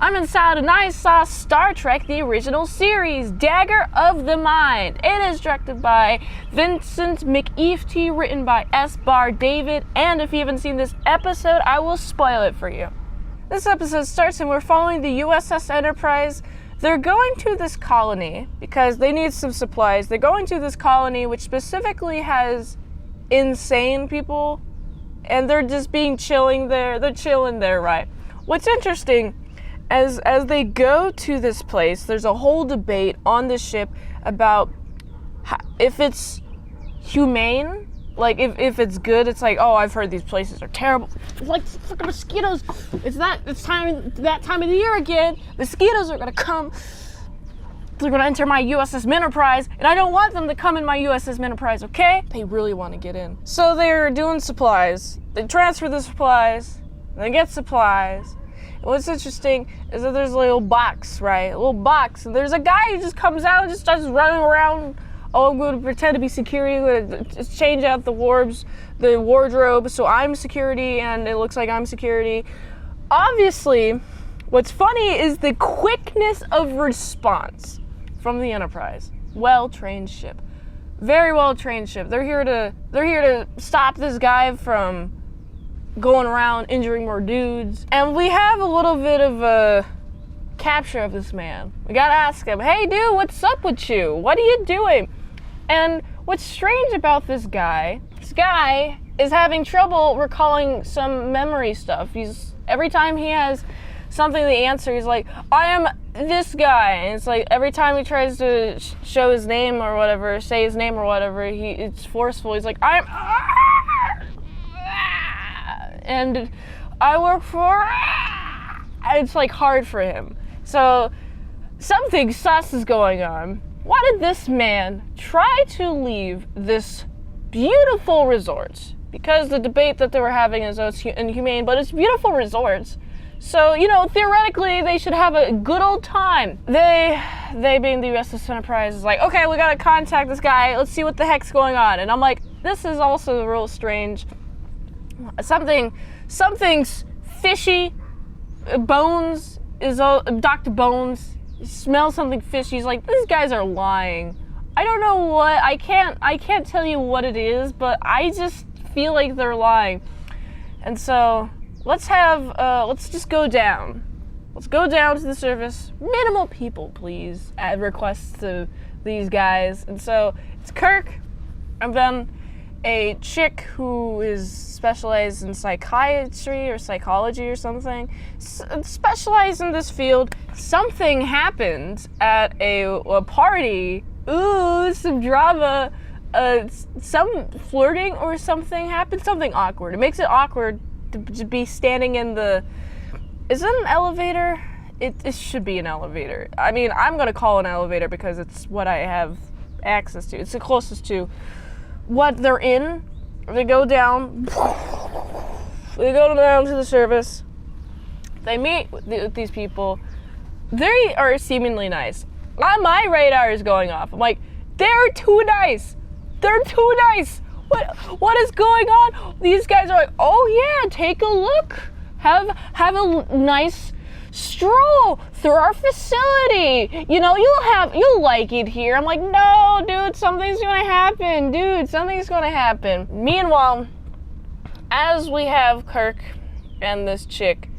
I'm inside and I saw Star Trek, the original series, Dagger of the Mind. It is directed by Vincent McEafty, written by S. Barr David, and if you haven't seen this episode, I will spoil it for you. This episode starts and we're following the USS Enterprise. They're going to this colony because they need some supplies. They're going to this colony which specifically has insane people, and they're just chilling there. They're chilling there, right? What's interesting, as they go to this place, there's a whole debate on the ship about if it's humane, like if it's good. It's like, oh, I've heard these places are terrible. It's like freaking mosquitoes. That time of the year again. Mosquitoes are gonna come. They're gonna enter my USS Enterprise, and I don't want them to come in my USS Enterprise, okay? They really want to get in. So they're doing supplies. They transfer the supplies. They get supplies. And what's interesting is that there's a little box, right? A little box. And there's a guy who just comes out and just starts running around. Oh, I'm going to pretend to be security. I'm going to just change out the wardrobe, so I'm security, and it looks like I'm security. Obviously, what's funny is the quickness of response from the Enterprise. Well-trained ship. Very well-trained ship. They're here to stop this guy from going around injuring more dudes. And we have a little bit of a capture of this man. We gotta ask him, hey dude, what's up with you? What are you doing? And what's strange about this guy is having trouble recalling some memory stuff. Every time he has something to answer, he's like, I am this guy. And it's like every time he tries to show his name or whatever, say his name or whatever, it's forceful. He's like, and I work for, it's like hard for him. So something sus is going on. Why did this man try to leave this beautiful resort? Because the debate that they were having is, oh, it's inhumane, but it's beautiful resorts. So, theoretically, they should have a good old time. They being the USS Enterprise, is like, okay, we gotta contact this guy. Let's see what the heck's going on. And I'm like, this is also real strange. Something's fishy. Bones is Dr. Bones smells something fishy. He's like, these guys are lying. I don't know what. I can't tell you what it is, but I just feel like they're lying. And so let's just go down. Let's go down to the surface. Minimal people, please. Add requests to these guys. And so it's Kirk, and then a chick who is specialized in psychiatry or psychology or something, specialized in this field. Something happened at a party. Ooh, some drama. Some flirting or something happened. Something awkward. It makes it awkward to be standing in the... Is it an elevator? It should be an elevator. I mean, I'm going to call it an elevator because it's what I have access to. It's the closest to what they're in. They go down. They go down to the surface. They meet with these people. They are seemingly nice. My radar is going off. I'm like, they're too nice. They're too nice. What is going on? These guys are like, oh yeah, take a look. Have a nice stroll through our facility. You'll like it here. I'm like, no, dude, something's gonna happen. Dude, something's gonna happen. Meanwhile, as we have Kirk and this chick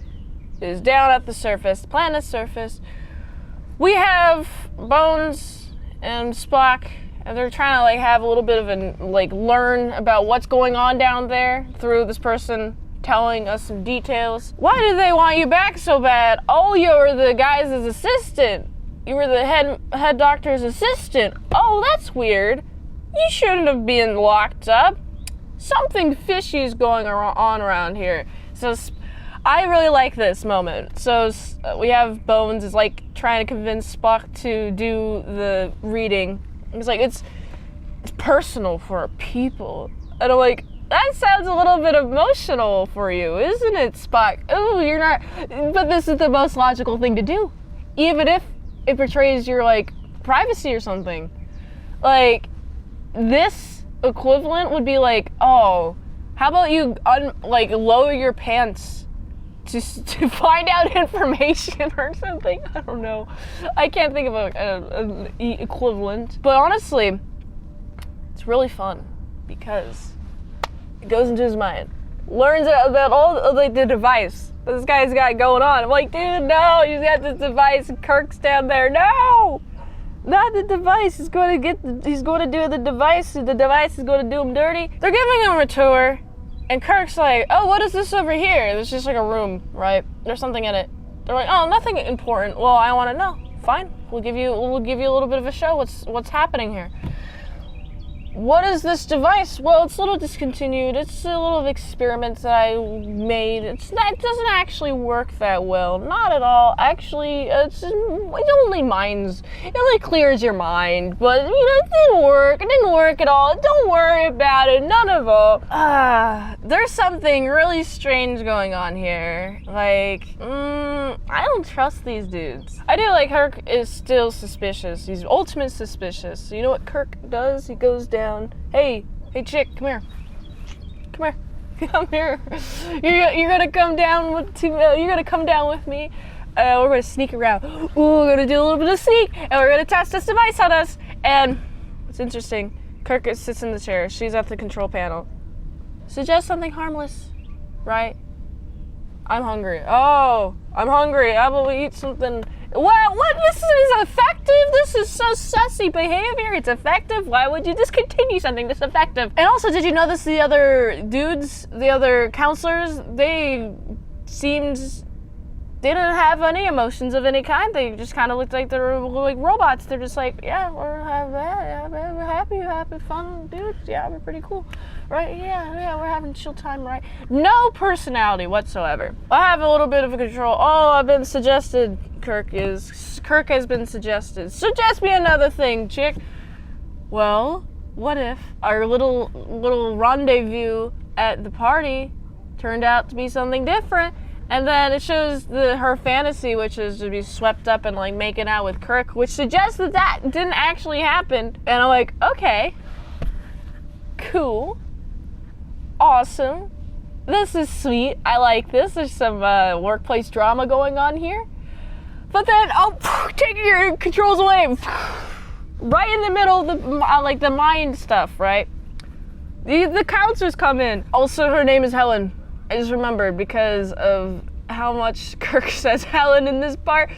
is down at the surface, planet's surface, we have Bones and Spock, and they're trying to have a little bit of learn about what's going on down there through this person telling us some details. Why did they want you back so bad? Oh, you were the guy's assistant. You were the head doctor's assistant. Oh, that's weird. You shouldn't have been locked up. Something fishy is going on around here. So I really like this moment. So we have Bones is trying to convince Spock to do the reading. He's like, it's personal for people. And I'm like, that sounds a little bit emotional for you, isn't it, Spock? Oh, you're not, but this is the most logical thing to do. Even if it betrays your, privacy or something. This equivalent would be oh, how about you, lower your pants to find out information or something. I don't know. I can't think of an equivalent. But honestly, it's really fun because it goes into his mind. Learns about all of, like, the device this guy's got going on. I'm like, dude, no, he's got this device and Kirk's down there. No! Not the device. He's going to do the device. The device is going to do him dirty. They're giving him a tour. And Kirk's like, oh, what is this over here? There's just like a room, right? There's something in it. They're like, oh, nothing important. Well, I want to know. Fine. We'll give you a little bit of a show. What's happening here? What is this device? Well, it's a little discontinued. It's a little experiment that I made. It doesn't actually work that well. Not at all. Actually, it only clears your mind. But, you know, it didn't work. It didn't work at all. Don't worry about it. None of it. There's something really strange going on here. Like, I don't trust these dudes. I do like Kirk is still suspicious. He's ultimate suspicious. So you know what Kirk does? He goes down. Hey chick, come here. Come here. You're gonna come down with me. We're gonna sneak around. Ooh, we're gonna do a little bit of sneak, and we're gonna test this device on us. And it's interesting. Kirk sits in the chair. She's at the control panel. Suggest something harmless, right? I'm hungry. Oh, I'm hungry. How about we eat something? What? This is effective? This is so sussy behavior. It's effective? Why would you discontinue something that's effective? And also, did you notice the other dudes, the other counselors, they didn't have any emotions of any kind. They just kind of looked like they were like robots. They're just like, yeah, we're happy, fun dudes. Yeah, we're pretty cool. Right? Yeah, we're having a chill time, right? No personality whatsoever. I have a little bit of a control. Oh, I've been suggested. Kirk has been suggested. Suggest me another thing, chick. Well, what if our little rendezvous at the party turned out to be something different? And then it shows her fantasy, which is to be swept up and like making out with Kirk, which suggests that didn't actually happen. And I'm like, okay, cool, awesome, this is sweet. I like this. There's some workplace drama going on here. But then, taking your controls away, right in the middle of the mind stuff, right? The counselors come in. Also, her name is Helen. I just remembered because of how much Kirk says Helen in this part.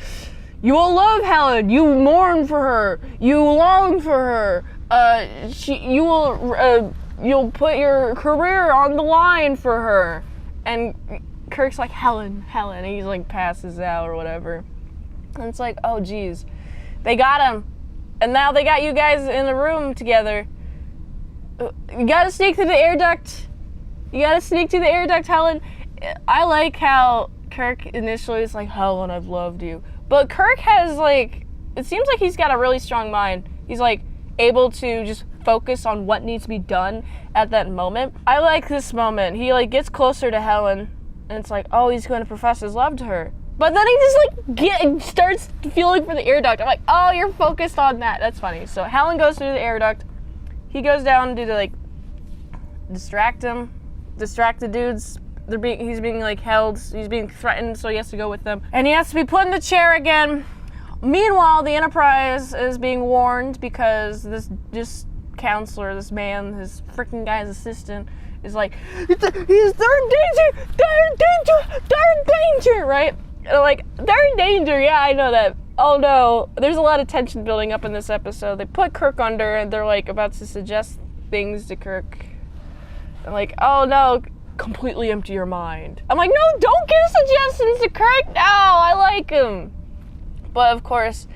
You will love Helen. You mourn for her. You long for her. You'll put your career on the line for her. And Kirk's like, Helen. And he's like passes out or whatever. And it's like, oh geez, they got him. And now they got you guys in the room together. You gotta sneak through the air duct. Helen. I like how Kirk initially is like, Helen, I've loved you. But Kirk has like, it seems like he's got a really strong mind. He's like able to just focus on what needs to be done at that moment. I like this moment. He like gets closer to Helen and it's like, oh, he's going to profess his love to her. But then he just like starts feeling for the air duct. I'm like, oh, you're focused on that. That's funny. So Helen goes through the air duct. He goes down to like distract the dudes. He's being like held. He's being threatened, so he has to go with them. And he has to be put in the chair again. Meanwhile, the Enterprise is being warned because this counselor, this man, his freaking guy's assistant, is like, they're in danger, right? Like, they're in danger, yeah, I know that. Oh no, there's a lot of tension building up in this episode. They put Kirk under and they're like about to suggest things to Kirk. And like, oh no, completely empty your mind. I'm like, no, don't give suggestions to Kirk. No, I like him. But of course,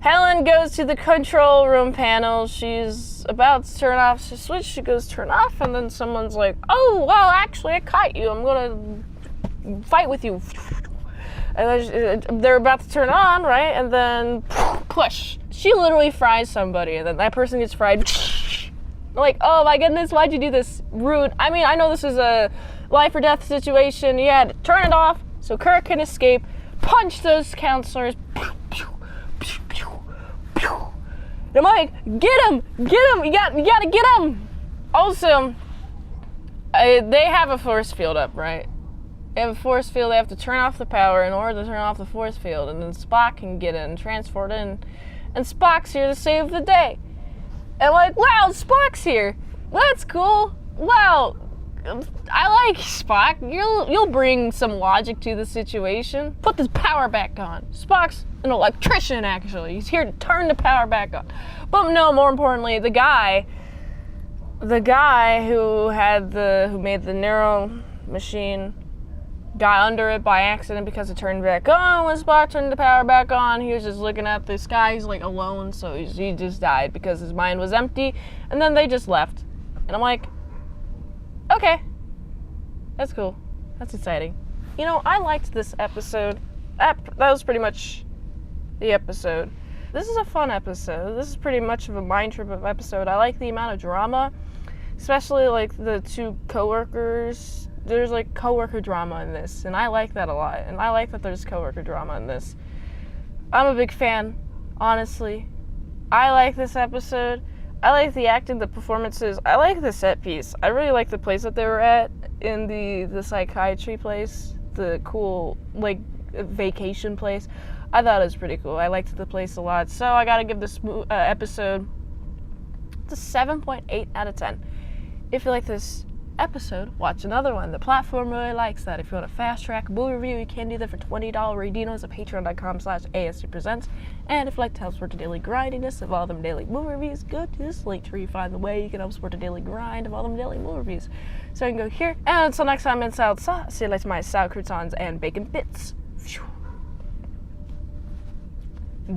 Helen goes to the control room panel. She's about to turn off the switch. She goes turn off, and then someone's like, oh, well, actually, I caught you. I'm gonna fight with you. And then they're about to turn on, right? And then push. She literally fries somebody, and then that person gets fried. I'm like, oh my goodness, why'd you do this? Rude. I mean, I know this is a life or death situation. You had to turn it off so Kirk can escape. Punch those counselors. And I'm like, get him! You gotta get him! Also, they have a force field up, right? They have a force field, they have to turn off the power in order to turn off the force field, and then Spock can get in, transport in, and Spock's here to save the day. And like, wow, Spock's here. That's cool. Wow, I like Spock. You'll bring some logic to the situation. Put this power back on. Spock's an electrician, actually. He's here to turn the power back on. But no, more importantly, the guy who made the neural machine got under it by accident because it turned back on. When Spock turned the power back on, he was just looking at the sky. He's like alone, so he just died because his mind was empty. And then they just left. And I'm like, okay, that's cool. That's exciting. You know, I liked this episode. That was pretty much the episode. This is a fun episode. This is pretty much of a mind trip of episode. I like the amount of drama, especially like the two coworkers. There's like coworker drama in this, and I like that a lot. And I like that there's coworker drama in this. I'm a big fan, honestly. I like this episode. I like the acting, the performances. I like the set piece. I really like the place that they were at in the psychiatry place, the cool like vacation place. I thought it was pretty cool. I liked the place a lot. So I gotta give this episode a 7.8 out of 10. If you like this episode, watch another one. The platform really likes that. If you want a fast track movie review, you can do that for $20 redeemos at patreon.com/ASEPresents. And if you'd like to help support the daily grindiness of all them daily movie reviews, go to this link to find the way you can help support the daily grind of all them daily movie reviews. So you can go here. And until next time, mint salad sauce. See you later, my sour croutons and bacon bits.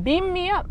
Beam me up.